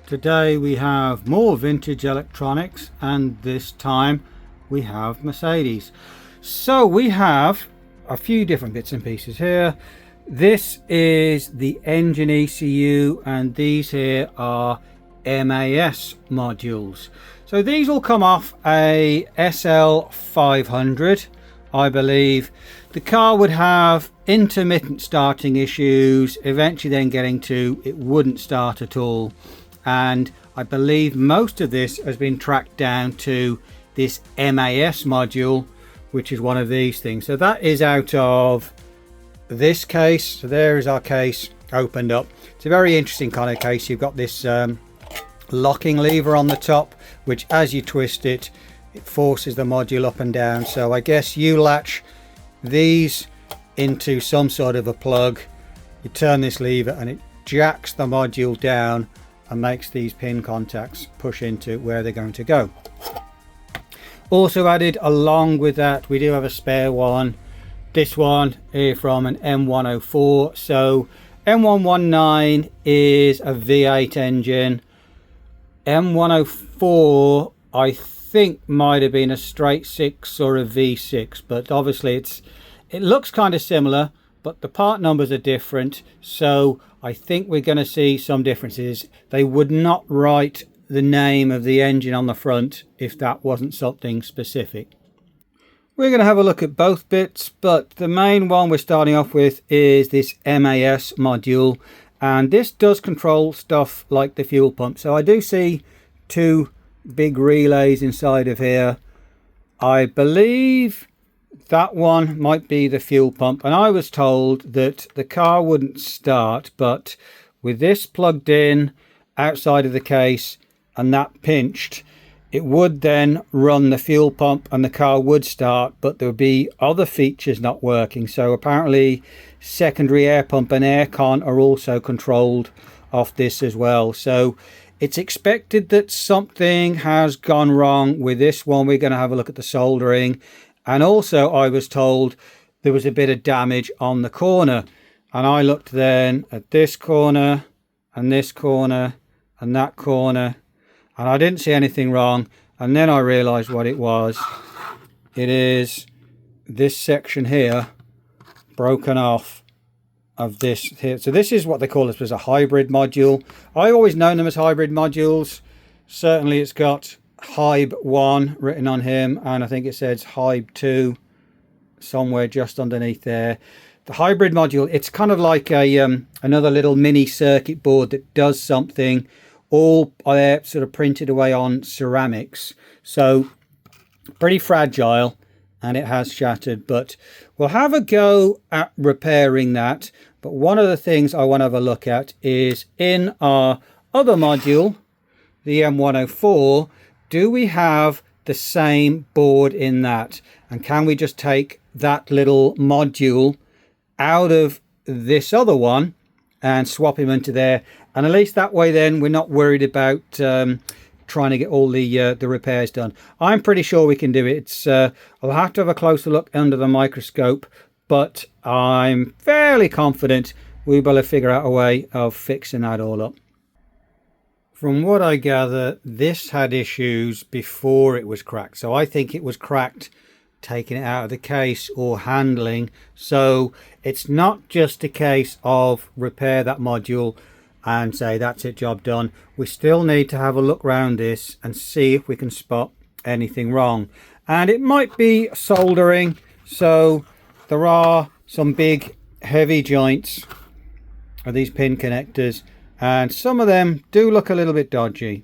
Today we have more vintage electronics, and this time we have Mercedes. So we have a few different bits and pieces here. This is the engine ECU, and these here are MAS modules. So these will come off a SL500, I believe. The car would have intermittent starting issues, eventually then getting to it wouldn't start at all. And I believe most of this has been tracked down to this MAS module, which is one of these things. So that is out of this case. So there is our case opened up. It's a very interesting kind of case. You've got this locking lever on the top, which as you twist it, it forces the module up and down. So I guess you latch these into some sort of a plug, you turn this lever and it jacks the module down and makes these pin contacts push into where they're going to go. Also added along with that, we do have a spare one. This one is from an M104. So M119 is a V8 engine. M104 I think might have been a straight 6 or a V6, but obviously it looks kind of similar, but the part numbers are different. So I think we're going to see some differences. They would not write the name of the engine on the front if that wasn't something specific. We're going to have a look at both bits, but the main one we're starting off with is this MAS module, and this does control stuff like the fuel pump. So I do see two big relays inside of here. I believe that one might be the fuel pump, and I was told that the car wouldn't start, but with this plugged in outside of the case and that pinched, it would then run the fuel pump and the car would start, but there would be other features not working. So apparently secondary air pump and air con are also controlled off this as well. So it's expected that something has gone wrong with this one. We're going to have a look at the soldering. And also I was told there was a bit of damage on the corner. And I looked then at this corner and this corner and that corner, and I didn't see anything wrong. And then I realized what it was. It is this section here broken off of this here. So this is what they call this as a hybrid module. I always known them as hybrid modules. Certainly it's got Hybe 1 written on him, and I think it says Hybe 2 somewhere just underneath there. The hybrid module, it's kind of like a another little mini circuit board that does something, all sort of printed away on ceramics. So pretty fragile, and it has shattered, but we'll have a go at repairing that. But one of the things I want to have a look at is in our other module, the M104, do we have the same board in that? And can we just take that little module out of this other one and swap him into there? And at least that way then we're not worried about trying to get all the repairs done. I'm pretty sure we can do it. It's I'll have to have a closer look under the microscope, but I'm fairly confident we'll be able to figure out a way of fixing that all up. From what I gather, this had issues before it was cracked. So I think it was cracked taking it out of the case or handling. So it's not just a case of repair that module and say that's it, job done. We still need to have a look around this and see if we can spot anything wrong. And it might be soldering. So there are some big heavy joints of these pin connectors, and some of them do look a little bit dodgy.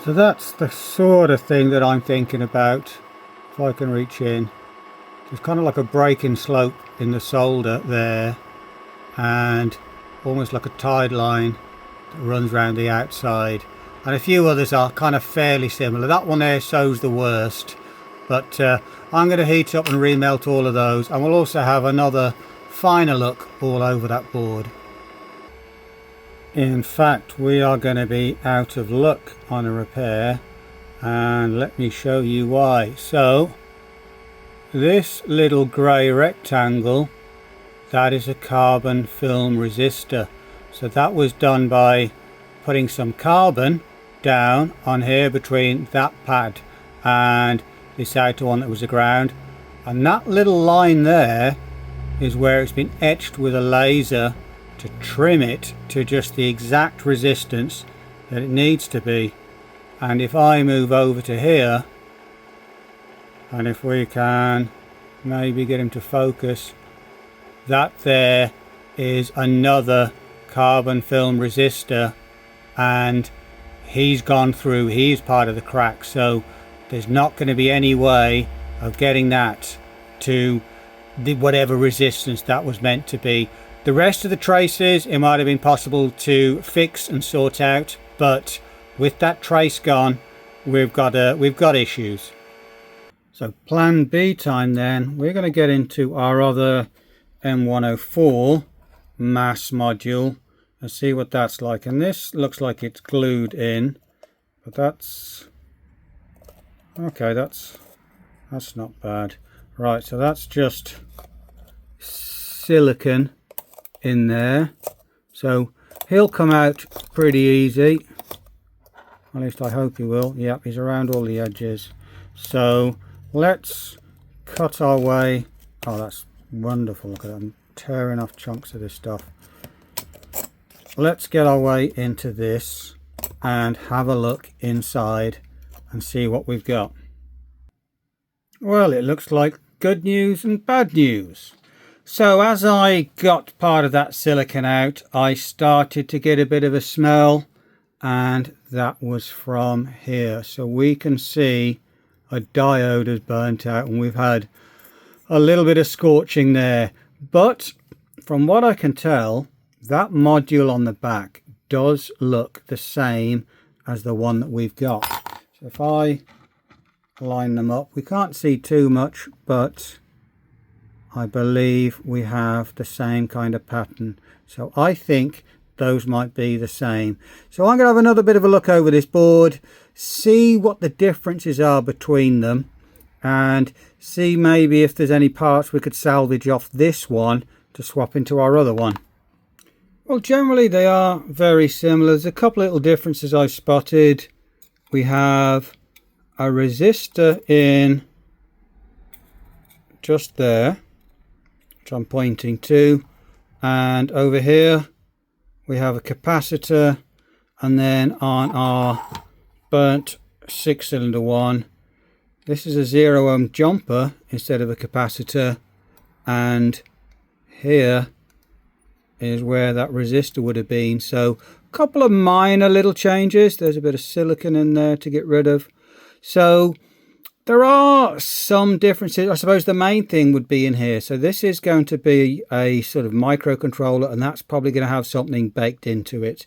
So that's the sort of thing that I'm thinking about. If I can reach in, there's kind of like a breaking slope in the solder there, and almost like a tide line that runs around the outside, and a few others are kind of fairly similar. That one there shows the worst, but I'm going to heat up and remelt all of those, and we'll also have another finer look all over that board. In fact, we are going to be out of luck on a repair, and let me show you why. So this little grey rectangle, that is a carbon film resistor. So that was done by putting some carbon down on here between that pad and this outer one that was the ground, and that little line there is where it's been etched with a laser to trim it to just the exact resistance that it needs to be. And if I move over to here, and if we can maybe get him to focus, that there is another carbon film resistor, and he's gone through, he's part of the crack, so there's not going to be any way of getting that to the whatever resistance that was meant to be. The rest of the traces, it might have been possible to fix and sort out, but with that trace gone, we've got issues. So plan B time then, we're going to get into our other M104 mass module and see what that's like. And this looks like it's glued in, but that's okay, that's not bad. Right, so that's just silicon in there, so he'll come out pretty easy, at least I hope he will. Yep, he's around all the edges. So let's cut our way. Oh, that's wonderful. Look at that, I'm tearing off chunks of this stuff. Let's get our way into this and have a look inside and see what we've got. Well, it looks like good news and bad news. So as I got part of that silicon out, I started to get a bit of a smell, and that was from here. So we can see a diode has burnt out and we've had a little bit of scorching there. But from what I can tell, that module on the back does look the same as the one that we've got. So if I line them up, we can't see too much, but I believe we have the same kind of pattern. So I think those might be the same. So I'm going to have another bit of a look over this board, see what the differences are between them, and see maybe if there's any parts we could salvage off this one to swap into our other one. Well, generally they are very similar. There's a couple of little differences I spotted. We have a resistor in just there, which I'm pointing to, and over here we have a capacitor, and then on our burnt 6-cylinder one, this is a 0 ohm jumper instead of a capacitor, and here is where that resistor would have been. So a couple of minor little changes. There's a bit of silicon in there to get rid of. So there are some differences. I suppose the main thing would be in here. So this is going to be a sort of microcontroller, and that's probably going to have something baked into it.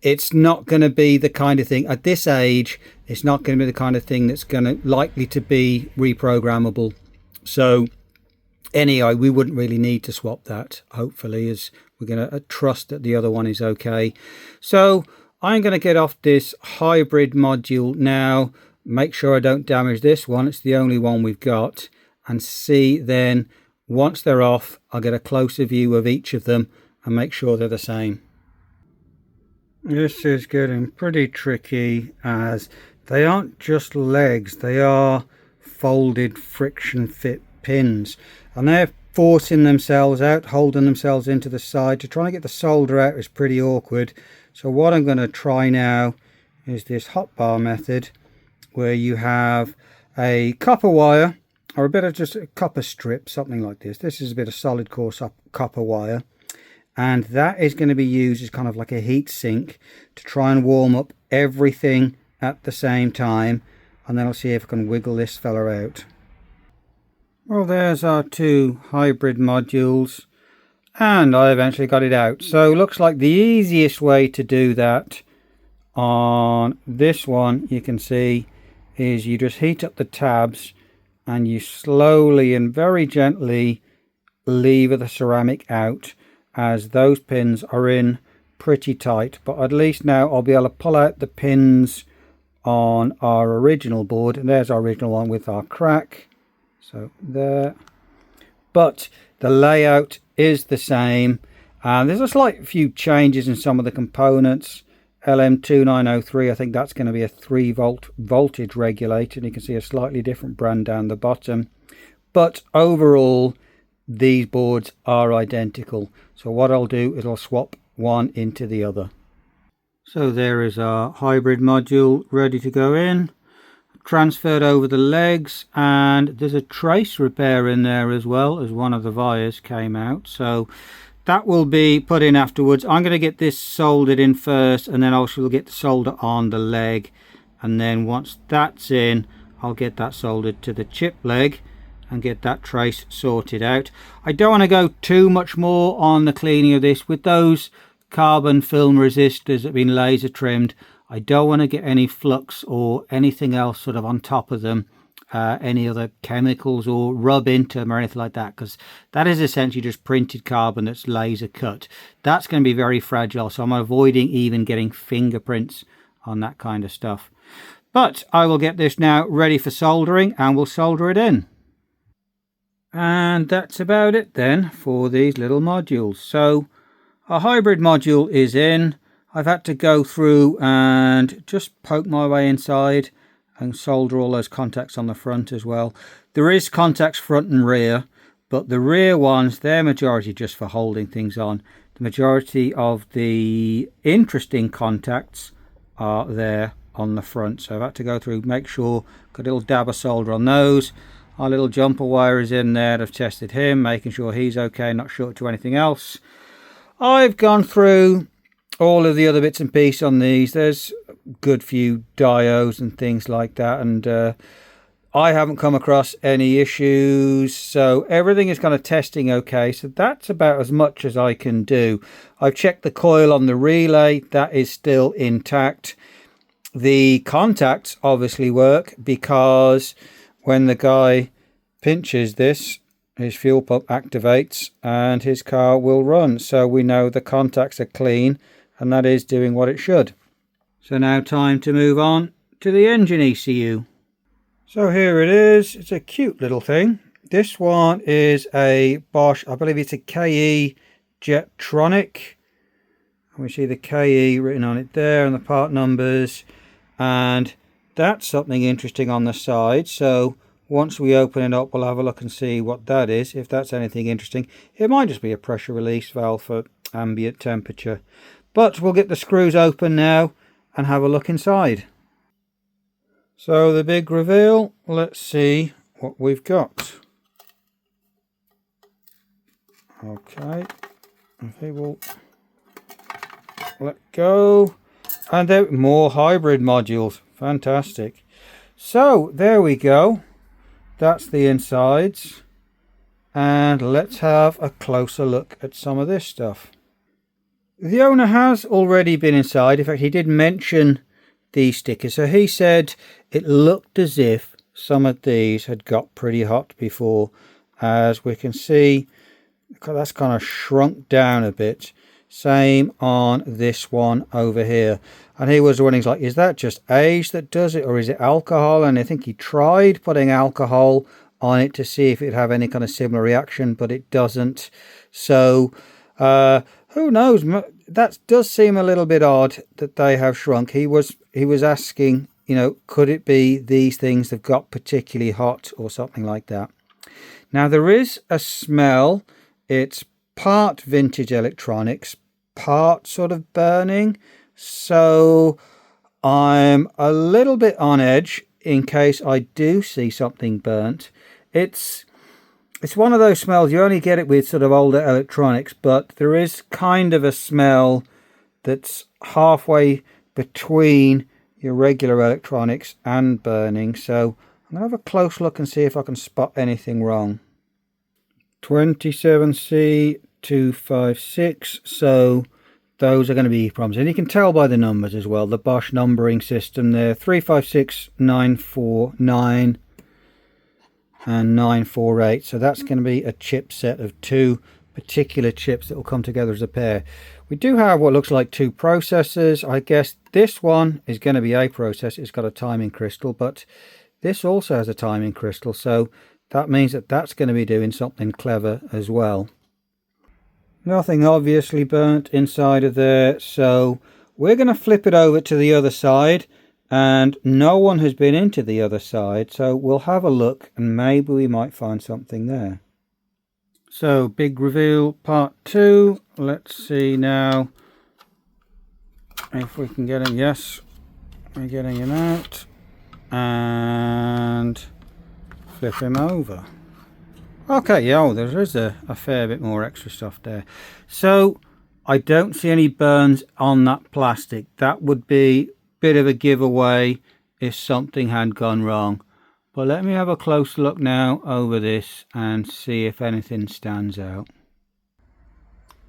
It's not going to be the kind of thing at this age, it's not going to be the kind of thing that's going to likely to be reprogrammable. So anyway, we wouldn't really need to swap that, hopefully, as we're going to trust that the other one is okay. So I'm going to get off this hybrid module now, make sure I don't damage this one, it's the only one we've got, and see then once they're off I'll get a closer view of each of them and make sure they're the same. This is getting pretty tricky as they aren't just legs, they are folded friction fit pins, and they're forcing themselves out, holding themselves into the side. To try and get the solder out is pretty awkward. So what I'm going to try now is this hotbar method, where you have a copper wire or a bit of just a copper strip, something like this. This is a bit of solid coarse copper wire, and that is going to be used as kind of like a heat sink to try and warm up everything at the same time, and then I'll see if I can wiggle this fella out. Well, there's our two hybrid modules, and I eventually got it out. So looks like the easiest way to do that on this one, you can see, is you just heat up the tabs and you slowly and very gently lever the ceramic out, as those pins are in pretty tight. But at least now I'll be able to pull out the pins on our original board, and there's our original one with our crack, so there. But the layout is the same, and there's a slight few changes in some of the components. LM2903. I think that's going to be a 3-volt voltage regulator, and you can see a slightly different brand down the bottom. But overall, these boards are identical. So what I'll do is I'll swap one into the other. So there is our hybrid module ready to go in. Transferred over the legs, and there's a trace repair in there as well, as one of the wires came out. So that will be put in afterwards. I'm going to get this soldered in first, and then also we'll get the solder on the leg. And then once that's in, I'll get that soldered to the chip leg and get that trace sorted out. I don't want to go too much more on the cleaning of this. With those carbon film resistors that have been laser trimmed, I don't want to get any flux or anything else sort of on top of them, any other chemicals or rub into them or anything like that, because that is essentially just printed carbon that's laser cut. That's going to be very fragile, so I'm avoiding even getting fingerprints on that kind of stuff. But I will get this now ready for soldering, and we'll solder it in. And that's about it then for these little modules. So our hybrid module is in. I've had to go through and just poke my way inside and solder all those contacts on the front as well. There is contacts front and rear, but the rear ones, they're majority just for holding things on. The majority of the interesting contacts are there on the front. So I've had to go through, make sure, got a little dab of solder on those. Our little jumper wire is in there. I've tested him, making sure he's okay, not short to anything else. I've gone through all of the other bits and pieces on these. There's a good few diodes and things like that, and I haven't come across any issues, so everything is kind of testing okay. So that's about as much as I can do. I've checked the coil on the relay, that is still intact. The contacts obviously work, because when the guy pinches this, his fuel pump activates and his car will run. So we know the contacts are clean, and that is doing what it should. So now time to move on to the engine ECU. So here it is. It's a cute little thing. This one is a Bosch, I believe it's a KE Jetronic. We see the KE written on it there and the part numbers, and that's something interesting on the side. So once we open it up, we'll have a look and see what that is, if that's anything interesting. It might just be a pressure release valve for ambient temperature. But we'll get the screws open now and have a look inside. So the big reveal, let's see what we've got. Okay, okay, we'll let go. And there more hybrid modules. Fantastic. So there we go. That's the insides. And let's have a closer look at some of this stuff. The owner has already been inside. In fact, he did mention these stickers. So he said it looked as if some of these had got pretty hot before. As we can see, that's kind of shrunk down a bit. Same on this one over here. And he was wondering, like, is that just age that does it, or is it alcohol? And I think he tried putting alcohol on it to see if it'd have any kind of similar reaction, but it doesn't. So who knows? That does seem a little bit odd that they have shrunk. He was asking, you know, could it be these things have got particularly hot or something like that? Now there is a smell. It's part vintage electronics, part sort of burning. So I'm a little bit on edge in case I do see something burnt. It's one of those smells, you only get it with sort of older electronics, but there is kind of a smell that's halfway between your regular electronics and burning. So I'm going to have a close look and see if I can spot anything wrong. 27C256, so those are going to be problems. And you can tell by the numbers as well, the Bosch numbering system there, 356949 and 948. So that's going to be a chipset of two particular chips that will come together as a pair. We do have what looks like two processors. I guess this one is going to be a processor. It's got a timing crystal, but this also has a timing crystal. So that means that that's going to be doing something clever as well. Nothing obviously burnt inside of there. So we're going to flip it over to the other side, and no one has been into the other side, so we'll have a look and maybe we might find something there. So big reveal part 2. Let's see now if we can get him. Yes, we're getting him out and flip him over. Okay, yeah, oh, there is a fair bit more extra stuff there. So I don't see any burns on that plastic. That would be a bit of a giveaway if something had gone wrong. But let me have a close look now over this and see if anything stands out.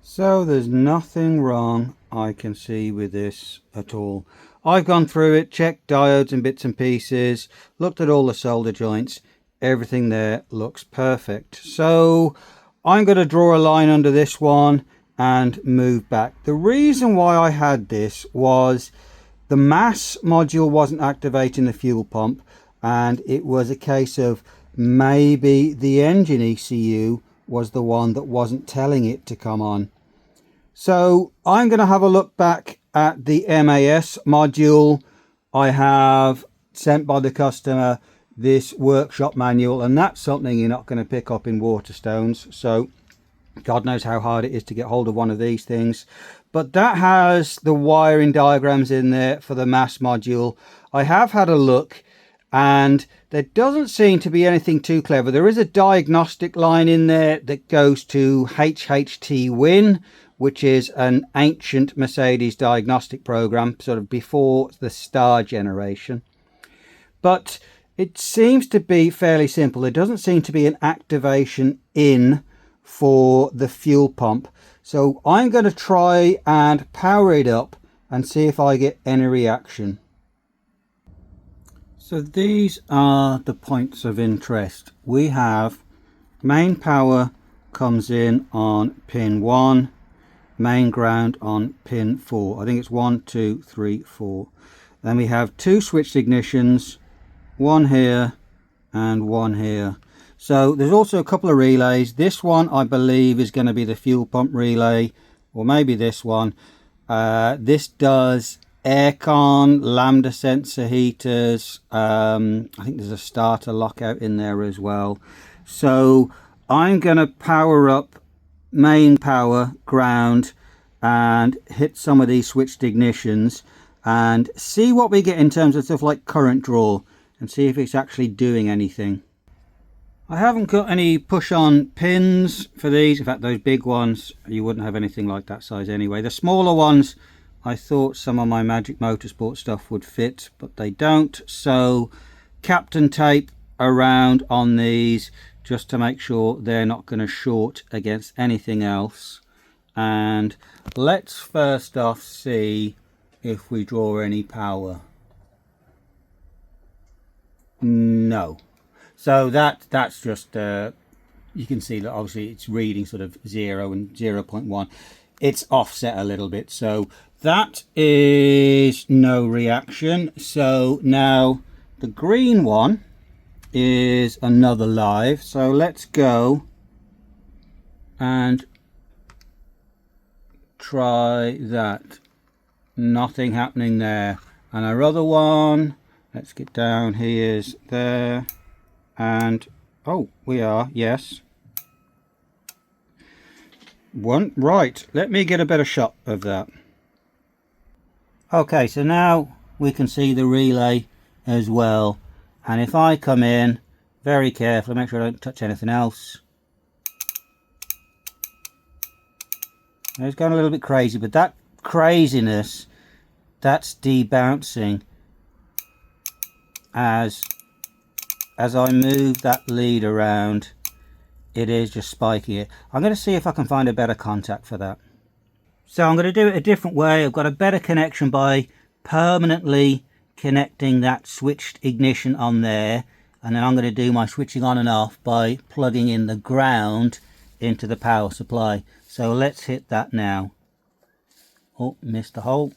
So there's nothing wrong I can see with this at all. I've gone through it, checked diodes and bits and pieces, looked at all the solder joints. Everything there looks perfect. So I'm going to draw a line under this one and move back. The reason why I had this was the mass module wasn't activating the fuel pump, and it was a case of maybe the engine ECU was the one that wasn't telling it to come on. So I'm going to have a look back at the MAS module. I have sent by the customer this workshop manual, and that's something you're not going to pick up in Waterstones, so God knows how hard it is to get hold of one of these things. But that has the wiring diagrams in there for the mass module. I have had a look and there doesn't seem to be anything too clever. There is a diagnostic line in there that goes to HHT Win, which is an ancient Mercedes diagnostic program, sort of before the Star generation. But it seems to be fairly simple. There doesn't seem to be an activation in for the fuel pump. So I'm going to try and power it up and see if I get any reaction. So these are the points of interest. We have main power comes in on pin 1, main ground on pin 4. I think it's 1, 2, 3, 4. Then we have 2 switched ignitions, one here and one here. So there's also a couple of relays. This one I believe is going to be the fuel pump relay, or maybe this one. This does aircon, lambda sensor heaters. I think there's a starter lockout in there as well. So I'm going to power up main power, ground, and hit some of these switched ignitions and see what we get in terms of stuff like current draw, and see if it's actually doing anything. I haven't got any push-on pins for these. In fact, those big ones, you wouldn't have anything like that size anyway. The smaller ones, I thought some of my Magic Motorsport stuff would fit, but they don't. So Captain tape around on these just to make sure they're not going to short against anything else. And let's first off see if we draw any power. No. So that's just you can see that obviously it's reading sort of 0 and 0.1. It's offset a little bit, so that is no reaction. So now the green one is another live, so let's go and try that. Nothing happening there. And our other one, let's get down, here's there, and oh, we are, yes, one. Right, let me get a better shot of that. Okay, so now we can see the relay as well, and if I come in very carefully, make sure I don't touch anything else. It's going a little bit crazy, but that craziness, that's debouncing as I move that lead around. It is just spiking it. I'm going to see if I can find a better contact for that. So I'm going to do it a different way. I've got a better connection by permanently connecting that switched ignition on there, and then I'm going to do my switching on and off by plugging in the ground into the power supply. So let's hit that now. Oh, missed the hole.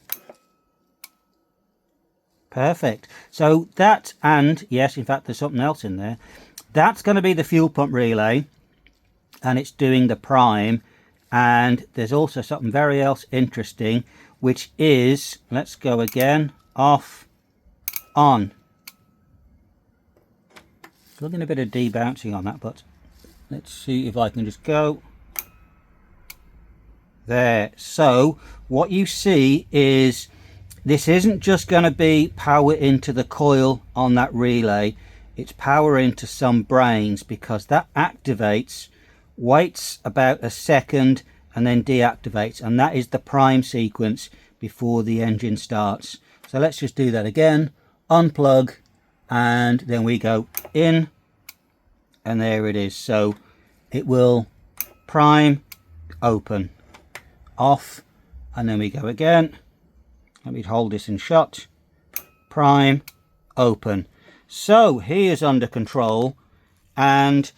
Perfect. So that, and yes, in fact there's something else in there. That's going to be the fuel pump relay, and it's doing the prime. And there's also something very else interesting. which is, let's go again, off, on. Looking a bit of debouncing on that, but let's see if I can just go there. So what you see is this isn't just going to be power into the coil on that relay, it's power into some brains, because that activates, waits about a second and then deactivates, and that is the prime sequence before the engine starts. So let's just do that again. Unplug, and then we go in, and there it is. So it will prime, open, off, and then we go again. Let me hold this in shot. Prime, open. So he is under control, and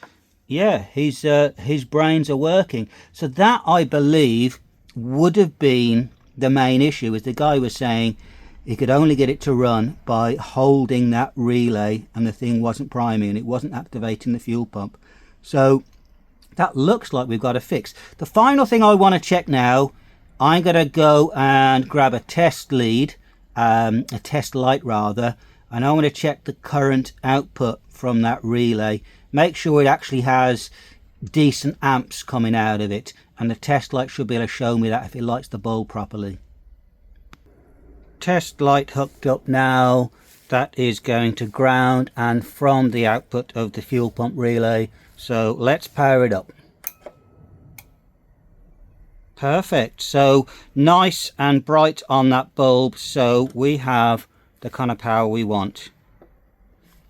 yeah, his brains are working. So that, I believe, would have been the main issue, as the guy was saying he could only get it to run by holding that relay, and the thing wasn't priming and it wasn't activating the fuel pump. So that looks like we've got a fix. The final thing I want to check now, I'm going to go and grab a test lead, a test light rather, and I want to check the current output from that relay. Make sure it actually has decent amps coming out of it, and the test light should be able to show me that if it lights the bulb properly. Test light hooked up now. That is going to ground and from the output of the fuel pump relay. So let's power it up. Perfect. So nice and bright on that bulb, so we have the kind of power we want.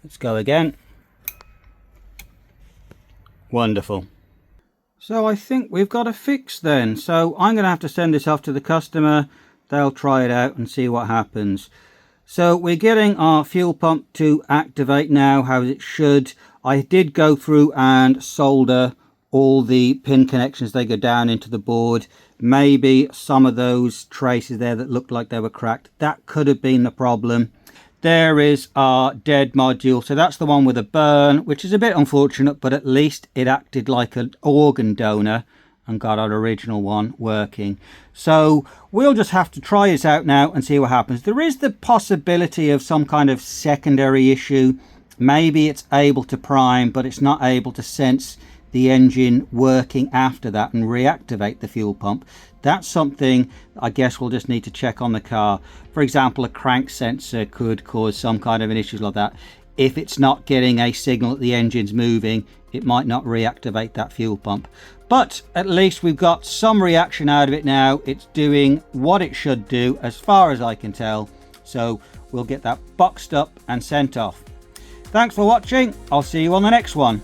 Let's go again. Wonderful. So I think we've got a fix then. So I'm going to have to send this off to the customer. They'll try it out and see what happens. So we're getting our fuel pump to activate now, how it should. I did go through and solder all the pin connections. They go down into the board. Maybe some of those traces there that looked like they were cracked, that could have been the problem. There is our dead module. So that's the one with a burn, which is a bit unfortunate, but at least it acted like an organ donor and got our original one working. So we'll just have to try this out now and see what happens. There is the possibility of some kind of secondary issue. Maybe it's able to prime, but it's not able to sense the engine working after that and reactivate the fuel pump. That's something I guess we'll just need to check on the car. For example, a crank sensor could cause some kind of an issue like that. If it's not getting a signal that the engine's moving, it might not reactivate that fuel pump. But at least we've got some reaction out of it now. It's doing what it should do as far as I can tell. So we'll get that boxed up and sent off. Thanks for watching. I'll see you on the next one.